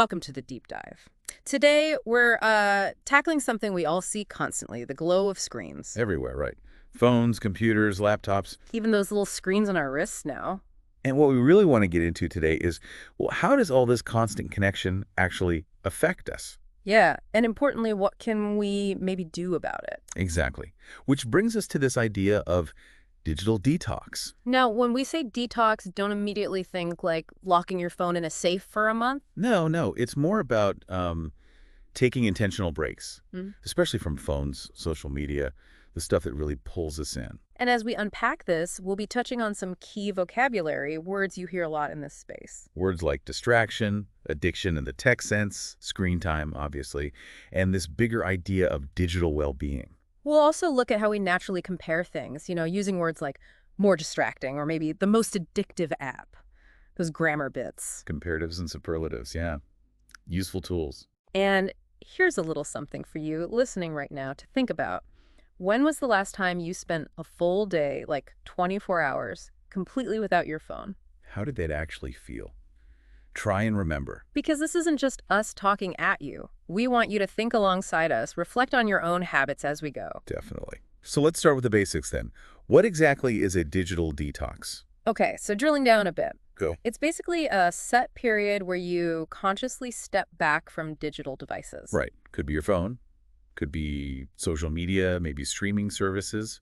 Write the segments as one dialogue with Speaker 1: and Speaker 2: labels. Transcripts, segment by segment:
Speaker 1: Welcome to the deep dive. Today, we're tackling something we all see constantly, the glow of screens.
Speaker 2: Everywhere, right? Phones, computers, laptops.
Speaker 1: Even those little screens on our wrists now.
Speaker 2: And what we really want to get into today is, well, how does all this constant connection actually affect us?
Speaker 1: Yeah, and importantly, what can we maybe do about it?
Speaker 2: Exactly. Which brings us to this idea of digital detox.
Speaker 1: Now, when we say detox, don't immediately think like locking your phone in a safe for a month.
Speaker 2: No, it's more about taking intentional breaks,
Speaker 1: Mm.
Speaker 2: especially from phones, social media, the stuff that really pulls us in.
Speaker 1: And as we unpack this, we'll be touching on some key vocabulary, words you hear a lot in this space.
Speaker 2: Words like distraction, addiction in the tech sense, screen time, obviously, and this bigger idea of digital well-being.
Speaker 1: We'll also look at how we naturally compare things, using words like more distracting or maybe the most addictive app, those grammar bits.
Speaker 2: Comparatives and superlatives, yeah. Useful tools.
Speaker 1: And here's a little something for you listening right now to think about. When was the last time you spent a full day, like 24 hours, completely without your phone?
Speaker 2: How did that actually feel? Try and remember.
Speaker 1: Because this isn't just us talking at you. We want you to think alongside us, reflect on your own habits as we go.
Speaker 2: Definitely. So let's start with the basics then. What exactly is a digital detox?
Speaker 1: Okay, so drilling down a bit.
Speaker 2: Go.
Speaker 1: It's basically a set period where you consciously step back from digital devices.
Speaker 2: Right. Could be your phone. Could be social media, maybe streaming services,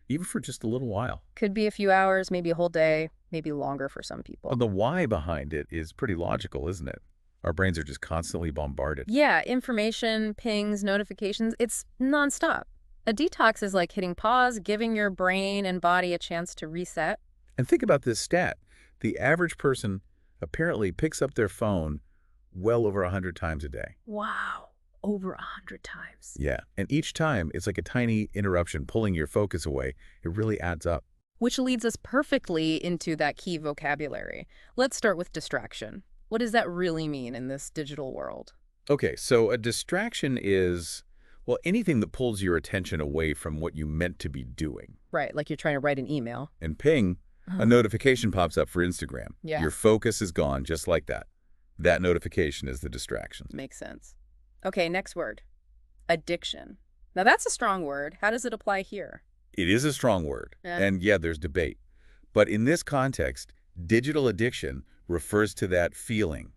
Speaker 2: even for just a little while.
Speaker 1: Could be a few hours, maybe a whole day, maybe longer for some people.
Speaker 2: Well, the why behind it is pretty logical, isn't it? Our brains are just constantly bombarded.
Speaker 1: Yeah, information, pings, notifications, it's nonstop. A detox is like hitting pause, giving your brain and body a chance to reset.
Speaker 2: And think about this stat. The average person apparently picks up their phone well over 100 times a day.
Speaker 1: Wow, over 100 times.
Speaker 2: Yeah, and each time it's like a tiny interruption pulling your focus away. It really adds up.
Speaker 1: Which leads us perfectly into that key vocabulary. Let's start with distraction. What does that really mean in this digital world?
Speaker 2: Okay, so a distraction is, well, anything that pulls your attention away from what you meant to be doing.
Speaker 1: Right, like you're trying to write an email.
Speaker 2: And ping, a notification pops up for Instagram.
Speaker 1: Yeah.
Speaker 2: Your focus is gone just like that. That notification is the distraction.
Speaker 1: Makes sense. Okay, next word. Addiction. Now that's a strong word. How does it apply here?
Speaker 2: It is a strong word,
Speaker 1: Yeah.
Speaker 2: and yeah, there's debate. But in this context, digital addiction refers to that feeling,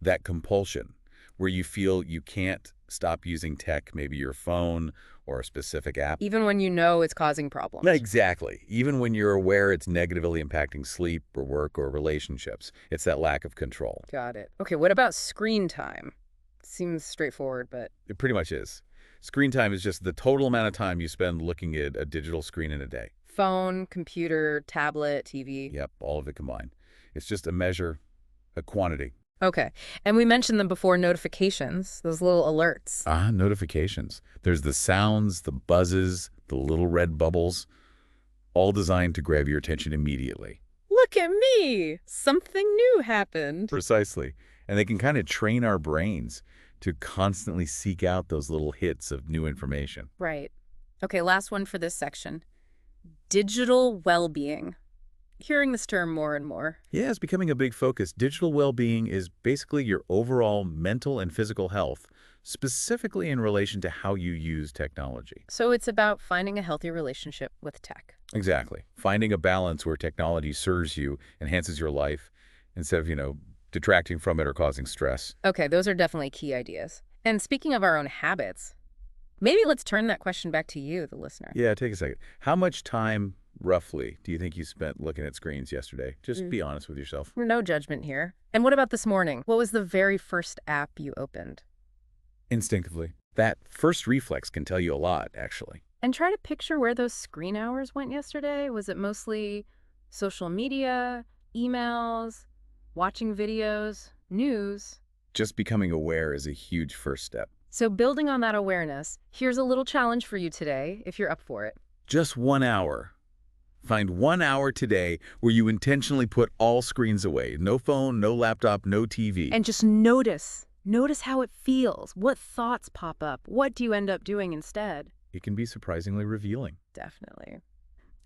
Speaker 2: that compulsion, where you feel you can't stop using tech, maybe your phone or a specific app.
Speaker 1: Even when you know it's causing problems.
Speaker 2: Exactly. Even when you're aware it's negatively impacting sleep or work or relationships, it's that lack of control.
Speaker 1: Got it. Okay, what about screen time? Seems straightforward, but
Speaker 2: It pretty much is. Screen time is just the total amount of time you spend looking at a digital screen in a day.
Speaker 1: phone, computer, tablet, TV.
Speaker 2: Yep, all of it combined. It's just a measure, a quantity.
Speaker 1: Okay, and we mentioned them before, notifications, those little alerts.
Speaker 2: Notifications. There's the sounds, the buzzes, the little red bubbles, all designed to grab your attention immediately.
Speaker 1: Look at me! Something new happened.
Speaker 2: Precisely. And they can kind of train our brains to constantly seek out those little hits of new information.
Speaker 1: Right. Okay, last one for this section. Digital well-being. Hearing this term more and more.
Speaker 2: Yeah, it's becoming a big focus. Digital well-being is basically your overall mental and physical health, specifically in relation to how you use technology.
Speaker 1: So it's about finding a healthy relationship with tech.
Speaker 2: Exactly. Finding a balance where technology serves you, enhances your life, instead of, detracting from it or causing stress.
Speaker 1: Okay, those are definitely key ideas. And speaking of our own habits, maybe let's turn that question back to you, the listener.
Speaker 2: Yeah, take a second. How much time, roughly, do you think you spent looking at screens yesterday? Just be honest with yourself.
Speaker 1: No judgment here. And what about this morning? What was the very first app you opened?
Speaker 2: Instinctively. That first reflex can tell you a lot, actually.
Speaker 1: And try to picture where those screen hours went yesterday. Was it mostly social media, emails, watching videos, news?
Speaker 2: Just becoming aware is a huge first step.
Speaker 1: So building on that awareness, here's a little challenge for you today, if you're up for it.
Speaker 2: Just 1 hour. Find 1 hour today where you intentionally put all screens away. No phone, no laptop, no TV.
Speaker 1: And just notice. Notice how it feels. What thoughts pop up? What do you end up doing instead?
Speaker 2: It can be surprisingly revealing.
Speaker 1: Definitely.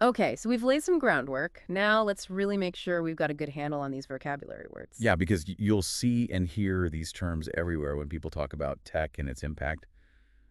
Speaker 1: Okay, so we've laid some groundwork. Now let's really make sure we've got a good handle on these vocabulary words.
Speaker 2: Yeah, because you'll see and hear these terms everywhere when people talk about tech and its impact.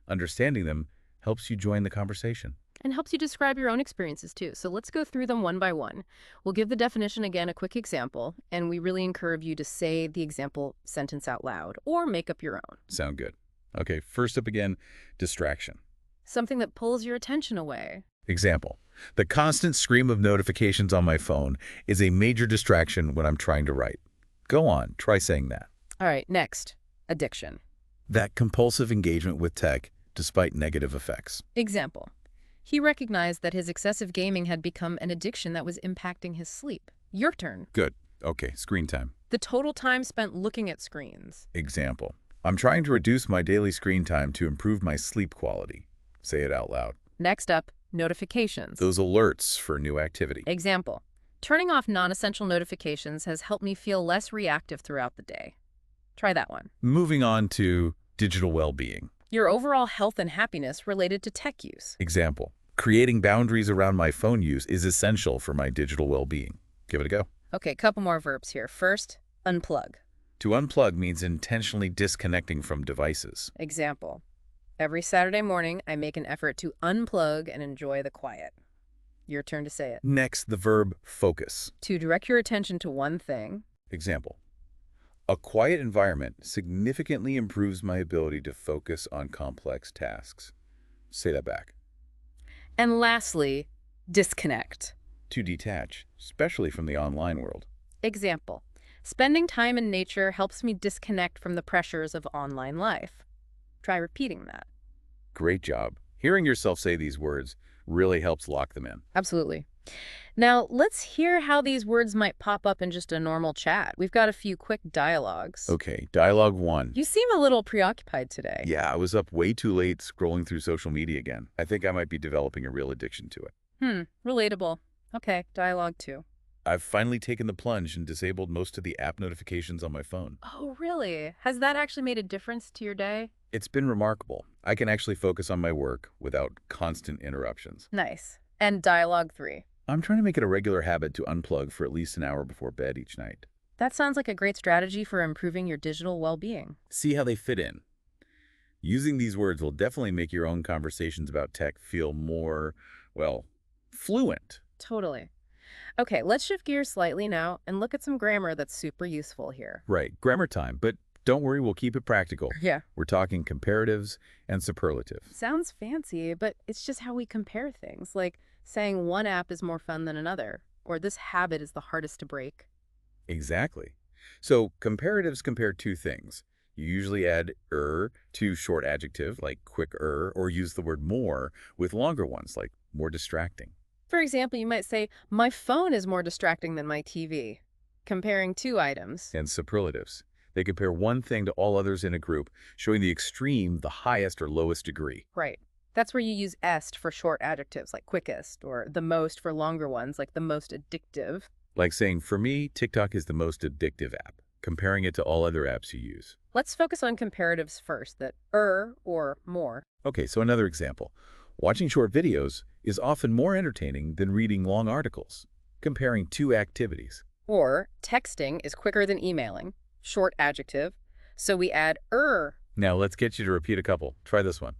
Speaker 2: Understanding them helps you join the conversation.
Speaker 1: And helps you describe your own experiences too. So let's go through them one by one. We'll give the definition again, a quick example, and we really encourage you to say the example sentence out loud or make up your own.
Speaker 2: Sound good. Okay, first up again, distraction.
Speaker 1: Something that pulls your attention away.
Speaker 2: Example, the constant stream of notifications on my phone is a major distraction when I'm trying to write. Go on, try saying that.
Speaker 1: All right, next, addiction.
Speaker 2: That compulsive engagement with tech despite negative effects.
Speaker 1: Example, he recognized that his excessive gaming had become an addiction that was impacting his sleep. Your turn.
Speaker 2: Good. Okay, screen time.
Speaker 1: The total time spent looking at screens.
Speaker 2: Example, I'm trying to reduce my daily screen time to improve my sleep quality. Say it out loud.
Speaker 1: Next up, notifications.
Speaker 2: Those alerts for new activity.
Speaker 1: Example, turning off non-essential notifications has helped me feel less reactive throughout the day. Try that one.
Speaker 2: Moving on to digital well-being.
Speaker 1: Your overall health and happiness related to tech use.
Speaker 2: Example, creating boundaries around my phone use is essential for my digital well-being. Give it a go.
Speaker 1: Okay, couple more verbs here. First, unplug.
Speaker 2: To unplug means intentionally disconnecting from devices.
Speaker 1: Example, every Saturday morning, I make an effort to unplug and enjoy the quiet. Your turn to say it.
Speaker 2: Next, the verb focus.
Speaker 1: To direct your attention to one thing.
Speaker 2: Example, a quiet environment significantly improves my ability to focus on complex tasks. Say that back.
Speaker 1: And lastly, disconnect.
Speaker 2: To detach, especially from the online world.
Speaker 1: Example, spending time in nature helps me disconnect from the pressures of online life. Try repeating that.
Speaker 2: Great job. Hearing yourself say these words really helps lock them in.
Speaker 1: Absolutely. Now, let's hear how these words might pop up in just a normal chat. We've got a few quick dialogues.
Speaker 2: Okay, dialogue 1.
Speaker 1: You seem a little preoccupied today.
Speaker 2: Yeah, I was up way too late scrolling through social media again. I think I might be developing a real addiction to it.
Speaker 1: Relatable. Okay, dialogue 2.
Speaker 2: I've finally taken the plunge and disabled most of the app notifications on my phone.
Speaker 1: Oh, really? Has that actually made a difference to your day?
Speaker 2: It's been remarkable. I can actually focus on my work without constant interruptions.
Speaker 1: Nice. And dialogue 3.
Speaker 2: I'm trying to make it a regular habit to unplug for at least an hour before bed each night.
Speaker 1: That sounds like a great strategy for improving your digital well-being.
Speaker 2: See how they fit in. Using these words will definitely make your own conversations about tech feel more, well, fluent.
Speaker 1: Totally. Okay, let's shift gears slightly now and look at some grammar that's super useful here.
Speaker 2: Right, grammar time, but don't worry, we'll keep it practical.
Speaker 1: Yeah.
Speaker 2: We're talking comparatives and superlatives.
Speaker 1: Sounds fancy, but it's just how we compare things, like saying one app is more fun than another, or this habit is the hardest to break.
Speaker 2: Exactly. So comparatives compare two things. You usually add to short adjective like quicker, or use the word more with longer ones like more distracting.
Speaker 1: For example, you might say, my phone is more distracting than my TV, comparing two items.
Speaker 2: And superlatives. They compare one thing to all others in a group, showing the extreme, the highest or lowest degree.
Speaker 1: Right. That's where you use est for short adjectives like quickest, or the most for longer ones like the most addictive.
Speaker 2: Like saying, for me, TikTok is the most addictive app, comparing it to all other apps you use.
Speaker 1: Let's focus on comparatives first, that or more.
Speaker 2: Okay, so another example. Watching short videos is often more entertaining than reading long articles, comparing two activities.
Speaker 1: Or texting is quicker than emailing, short adjective, so we add
Speaker 2: Now let's get you to repeat a couple. Try this one.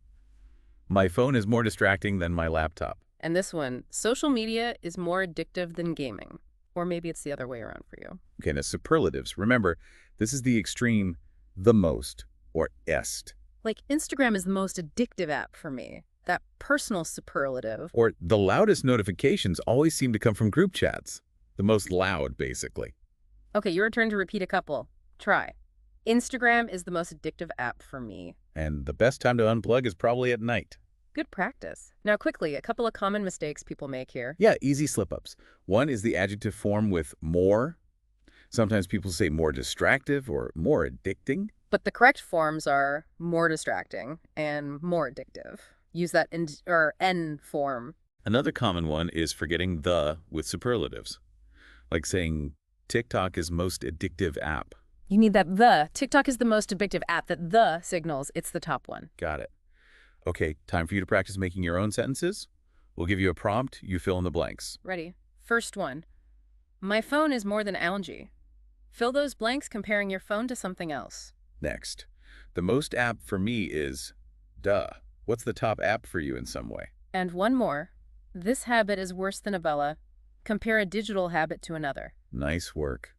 Speaker 2: My phone is more distracting than my laptop.
Speaker 1: And this one, social media is more addictive than gaming. Or maybe it's the other way around for you.
Speaker 2: Okay, now superlatives. Remember, this is the extreme, the most, or est.
Speaker 1: Like Instagram is the most addictive app for me. That personal superlative.
Speaker 2: Or the loudest notifications always seem to come from group chats. The most loud, basically.
Speaker 1: Okay, your turn to repeat a couple. Try. Instagram is the most addictive app for me.
Speaker 2: And the best time to unplug is probably at night.
Speaker 1: Good practice. Now quickly, a couple of common mistakes people make here.
Speaker 2: Yeah, easy slip-ups. One is the adjective form with more. Sometimes people say more distractive or more addicting.
Speaker 1: But the correct forms are more distracting and more addictive. Use that N form.
Speaker 2: Another common one is forgetting the with superlatives. Like saying TikTok is most addictive app.
Speaker 1: You need that the. TikTok is the most addictive app. That the signals it's the top one.
Speaker 2: Got it. Okay, time for you to practice making your own sentences. We'll give you a prompt, you fill in the blanks.
Speaker 1: Ready. First one. My phone is more than algae. Fill those blanks comparing your phone to something else.
Speaker 2: Next. The most app for me is, duh. What's the top app for you in some way?
Speaker 1: And one more. This habit is worse than a Bella. Compare a digital habit to another.
Speaker 2: Nice work.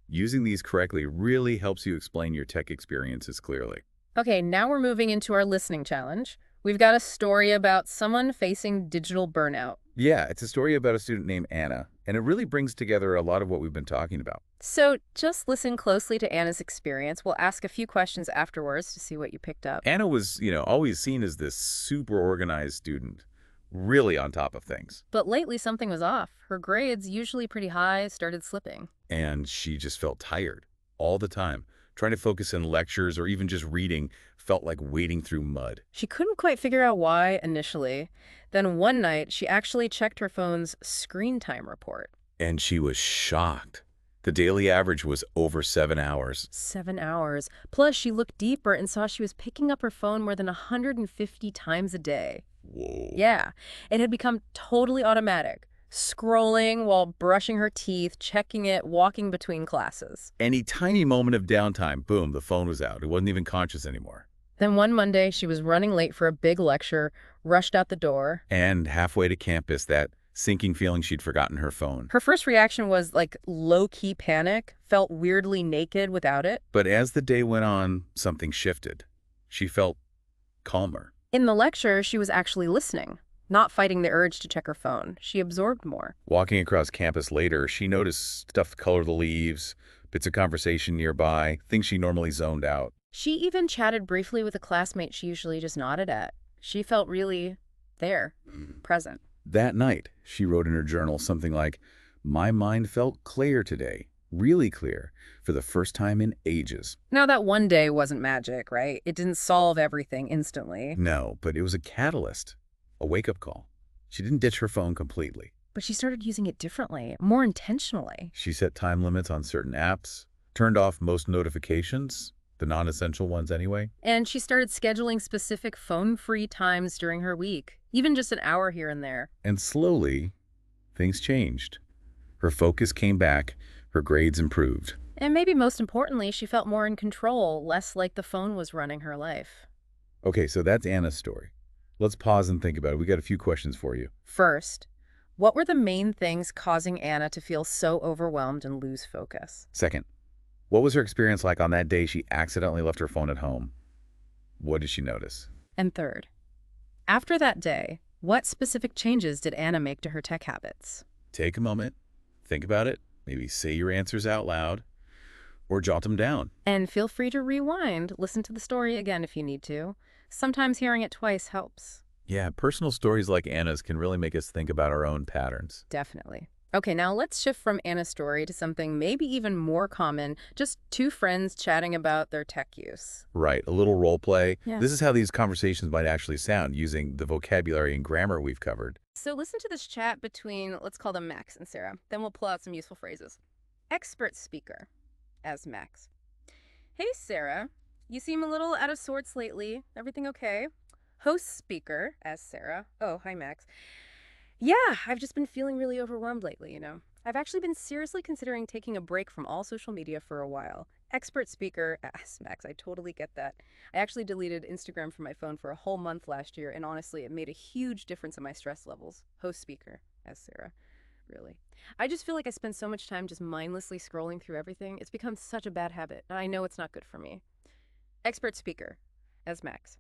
Speaker 2: Using these correctly really helps you explain your tech experiences clearly.
Speaker 1: Okay, now we're moving into our listening challenge. We've got a story about someone facing digital burnout.
Speaker 2: Yeah, it's a story about a student named Anna, and it really brings together a lot of what we've been talking about.
Speaker 1: So just listen closely to Anna's experience. We'll ask a few questions afterwards to see what you picked up.
Speaker 2: Anna was, always seen as this super organized student, really on top of things.
Speaker 1: But lately something was off. Her grades, usually pretty high, started slipping.
Speaker 2: And she just felt tired all the time. Trying to focus in lectures or even just reading felt like wading through mud.
Speaker 1: She couldn't quite figure out why initially. Then one night, she actually checked her phone's screen time report.
Speaker 2: And she was shocked. The daily average was over 7 hours.
Speaker 1: 7 hours. Plus, she looked deeper and saw she was picking up her phone more than 150 times a day.
Speaker 2: Whoa.
Speaker 1: Yeah, it had become totally automatic. Scrolling while brushing her teeth, checking it, walking between classes.
Speaker 2: Any tiny moment of downtime, boom, the phone was out. It wasn't even conscious anymore.
Speaker 1: Then one Monday, she was running late for a big lecture, rushed out the door.
Speaker 2: And halfway to campus, that sinking feeling she'd forgotten her phone.
Speaker 1: Her first reaction was like low-key panic, felt weirdly naked without it.
Speaker 2: But as the day went on, something shifted. She felt calmer.
Speaker 1: In the lecture, she was actually listening, not fighting the urge to check her phone. She absorbed more.
Speaker 2: Walking across campus later, she noticed stuff color the leaves, bits of conversation nearby, things she normally zoned out.
Speaker 1: She even chatted briefly with a classmate she usually just nodded at. She felt really there, present.
Speaker 2: That night, she wrote in her journal something like, "My mind felt clear today, really clear, for the first time in ages."
Speaker 1: Now, that one day wasn't magic, right? It didn't solve everything instantly.
Speaker 2: No, but it was a catalyst, a wake-up call. She didn't ditch her phone completely.
Speaker 1: But she started using it differently, more intentionally.
Speaker 2: She set time limits on certain apps, turned off most notifications, the non-essential ones anyway.
Speaker 1: And she started scheduling specific phone-free times during her week, even just an hour here and there.
Speaker 2: And slowly, things changed. Her focus came back, her grades improved.
Speaker 1: And maybe most importantly, she felt more in control, less like the phone was running her life.
Speaker 2: Okay, so that's Anna's story. Let's pause and think about it. We got a few questions for you.
Speaker 1: First, what were the main things causing Anna to feel so overwhelmed and lose focus?
Speaker 2: Second, what was her experience like on that day she accidentally left her phone at home? What did she notice?
Speaker 1: And third, after that day, what specific changes did Anna make to her tech habits?
Speaker 2: Take a moment, think about it, maybe say your answers out loud, or jot them down.
Speaker 1: And feel free to rewind, listen to the story again if you need to. Sometimes hearing it twice helps.
Speaker 2: Yeah, personal stories like Anna's can really make us think about our own patterns.
Speaker 1: Definitely. Okay, now let's shift from Anna's story to something maybe even more common, just two friends chatting about their tech use.
Speaker 2: Right, a little role play.
Speaker 1: Yeah.
Speaker 2: This is how these conversations might actually sound using the vocabulary and grammar we've covered.
Speaker 1: So listen to this chat between, let's call them Max and Sarah. Then we'll pull out some useful phrases. Expert speaker, as Max. Hey, Sarah. You seem a little out of sorts lately. Everything okay? Host speaker, as Sarah. Oh, hi, Max. Yeah, I've just been feeling really overwhelmed lately, I've actually been seriously considering taking a break from all social media for a while. Expert speaker, as Max, I totally get that. I actually deleted Instagram from my phone for a whole month last year, and honestly, it made a huge difference in my stress levels. Host speaker, as Sarah. Really. I just feel like I spend so much time just mindlessly scrolling through everything. It's become such a bad habit, and I know it's not good for me. Expert speaker, as Max.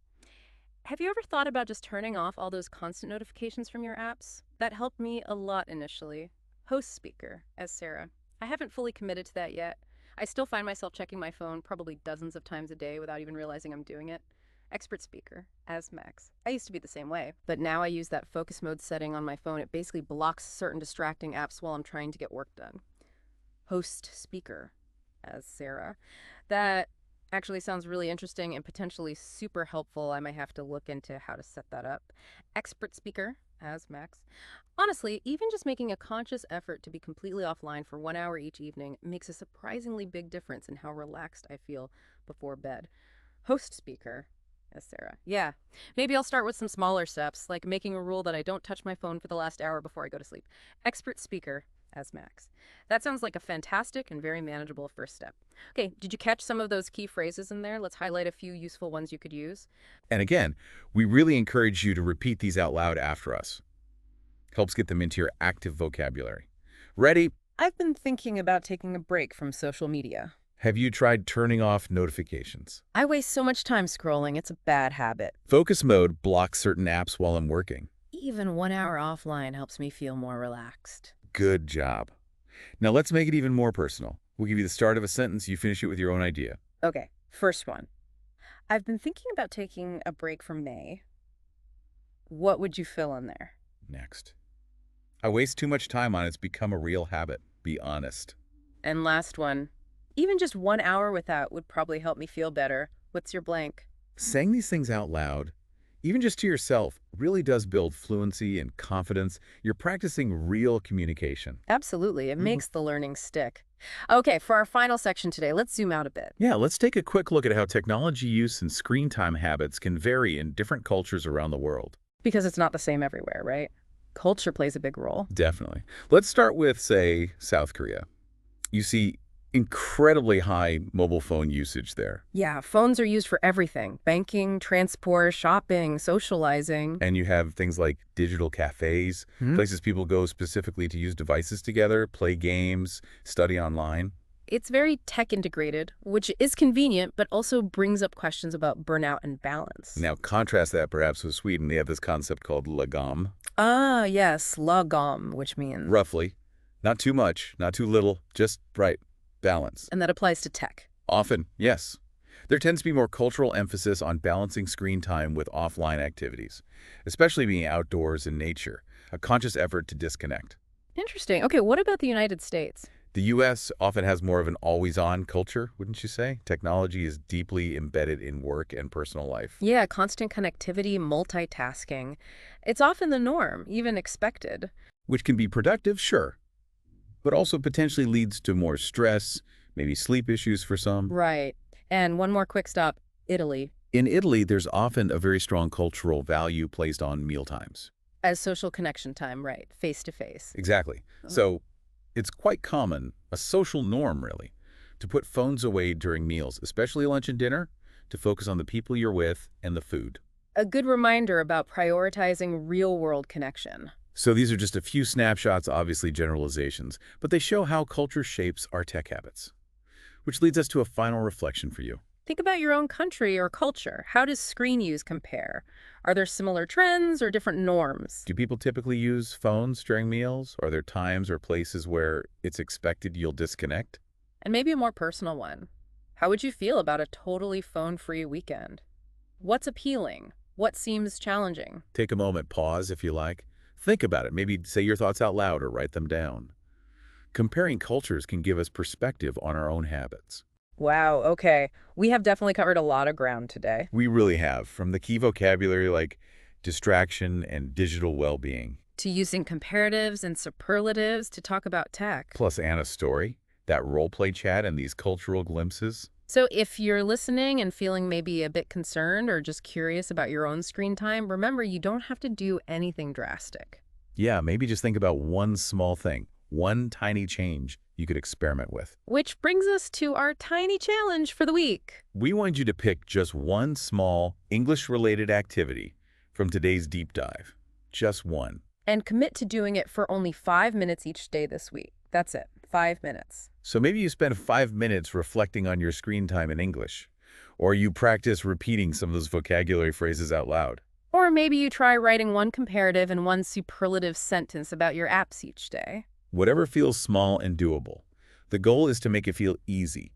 Speaker 1: Have you ever thought about just turning off all those constant notifications from your apps? That helped me a lot initially. Host speaker, as Sarah. I haven't fully committed to that yet. I still find myself checking my phone probably dozens of times a day without even realizing I'm doing it. Expert speaker, as Max. I used to be the same way, but now I use that focus mode setting on my phone. It basically blocks certain distracting apps while I'm trying to get work done. Host speaker, as Sarah. That actually sounds really interesting and potentially super helpful. I might have to look into how to set that up. Expert speaker, as Max. Honestly, even just making a conscious effort to be completely offline for 1 hour each evening makes a surprisingly big difference in how relaxed I feel before bed. Host speaker, As Sarah. Yeah. Maybe I'll start with some smaller steps, like making a rule that I don't touch my phone for the last hour before I go to sleep. Expert speaker as Max. That sounds like a fantastic and very manageable first step. Okay, did you catch some of those key phrases in there? Let's highlight a few useful ones you could use.
Speaker 2: And again, we really encourage you to repeat these out loud after us. Helps get them into your active vocabulary. Ready?
Speaker 1: I've been thinking about taking a break from social media.
Speaker 2: Have you tried turning off notifications?
Speaker 1: I waste so much time scrolling, it's a bad habit.
Speaker 2: Focus mode blocks certain apps while I'm working.
Speaker 1: Even 1 hour offline helps me feel more relaxed.
Speaker 2: Good job. Now let's make it even more personal. We'll give you the start of a sentence, you finish it with your own idea.
Speaker 1: Okay, first one. I've been thinking about taking a break from May. What would you fill in there?
Speaker 2: Next. I waste too much time on it. It's become a real habit. Be honest.
Speaker 1: And last one. Even just 1 hour without would probably help me feel better. What's your blank?
Speaker 2: Saying these things out loud, even just to yourself, really does build fluency and confidence. You're practicing real communication.
Speaker 1: Absolutely. It makes the learning stick. Okay, for our final section today, let's zoom out a bit.
Speaker 2: Yeah, let's take a quick look at how technology use and screen time habits can vary in different cultures around the world.
Speaker 1: Because it's not the same everywhere, right? Culture plays a big role.
Speaker 2: Definitely. Let's start with, say, South Korea. You see incredibly high mobile phone usage there.
Speaker 1: Yeah, phones are used for everything. Banking, transport, shopping, socializing.
Speaker 2: And you have things like digital cafes, places people go specifically to use devices together, play games, study online.
Speaker 1: It's very tech integrated, which is convenient, but also brings up questions about burnout and balance.
Speaker 2: Now, contrast that perhaps with Sweden. They have this concept called lagom.
Speaker 1: Ah, yes, lagom, which means...
Speaker 2: Roughly. Not too much, not too little, just right. Balance.
Speaker 1: And that applies to tech.
Speaker 2: Often, yes. There tends to be more cultural emphasis on balancing screen time with offline activities, especially being outdoors in nature, a conscious effort to disconnect.
Speaker 1: Interesting. Okay, what about the United States?
Speaker 2: The U.S. often has more of an always-on culture, wouldn't you say? Technology is deeply embedded in work and personal life.
Speaker 1: Yeah, constant connectivity, multitasking. It's often the norm, even expected.
Speaker 2: Which can be productive, sure, but also potentially leads to more stress, maybe sleep issues for some.
Speaker 1: Right. And one more quick stop, Italy.
Speaker 2: In Italy, there's often a very strong cultural value placed on mealtimes.
Speaker 1: As social connection time, right, face-to-face.
Speaker 2: Exactly. So it's quite common, a social norm really, to put phones away during meals, especially lunch and dinner, to focus on the people you're with and the food.
Speaker 1: A good reminder about prioritizing real-world connection.
Speaker 2: So these are just a few snapshots, obviously generalizations, but they show how culture shapes our tech habits. Which leads us to a final reflection for you.
Speaker 1: Think about your own country or culture. How does screen use compare? Are there similar trends or different norms?
Speaker 2: Do people typically use phones during meals? Are there times or places where it's expected you'll disconnect?
Speaker 1: And maybe a more personal one. How would you feel about a totally phone-free weekend? What's appealing? What seems challenging?
Speaker 2: Take a moment, pause if you like. Think about it. Maybe say your thoughts out loud or write them down. Comparing cultures can give us perspective on our own habits.
Speaker 1: Wow, okay. We have definitely covered a lot of ground today.
Speaker 2: We really have, from the key vocabulary like distraction and digital well-being.
Speaker 1: To using comparatives and superlatives to talk about tech.
Speaker 2: Plus Anna's story, that role-play chat and these cultural glimpses.
Speaker 1: So if you're listening and feeling maybe a bit concerned or just curious about your own screen time, remember you don't have to do anything drastic.
Speaker 2: Yeah, maybe just think about one small thing, one tiny change you could experiment with.
Speaker 1: Which brings us to our tiny challenge for the week.
Speaker 2: We want you to pick just one small English-related activity from today's deep dive. Just one.
Speaker 1: And commit to doing it for only 5 minutes each day this week. That's it, 5 minutes.
Speaker 2: So maybe you spend 5 minutes reflecting on your screen time in English, or you practice repeating some of those vocabulary phrases out loud.
Speaker 1: Or maybe you try writing one comparative and one superlative sentence about your apps each day.
Speaker 2: Whatever feels small and doable. The goal is to make it feel easy.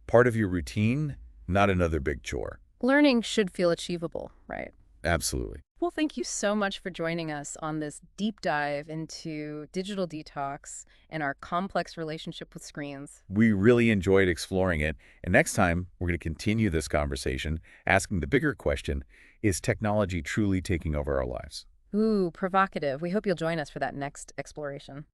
Speaker 2: Part of your routine, not another big chore.
Speaker 1: Learning should feel achievable, right?
Speaker 2: Absolutely.
Speaker 1: Well, thank you so much for joining us on this deep dive into digital detox and our complex relationship with screens.
Speaker 2: We really enjoyed exploring it, and next time we're going to continue this conversation, asking the bigger question, is technology truly taking over our lives?
Speaker 1: Ooh, provocative. We hope you'll join us for that next exploration.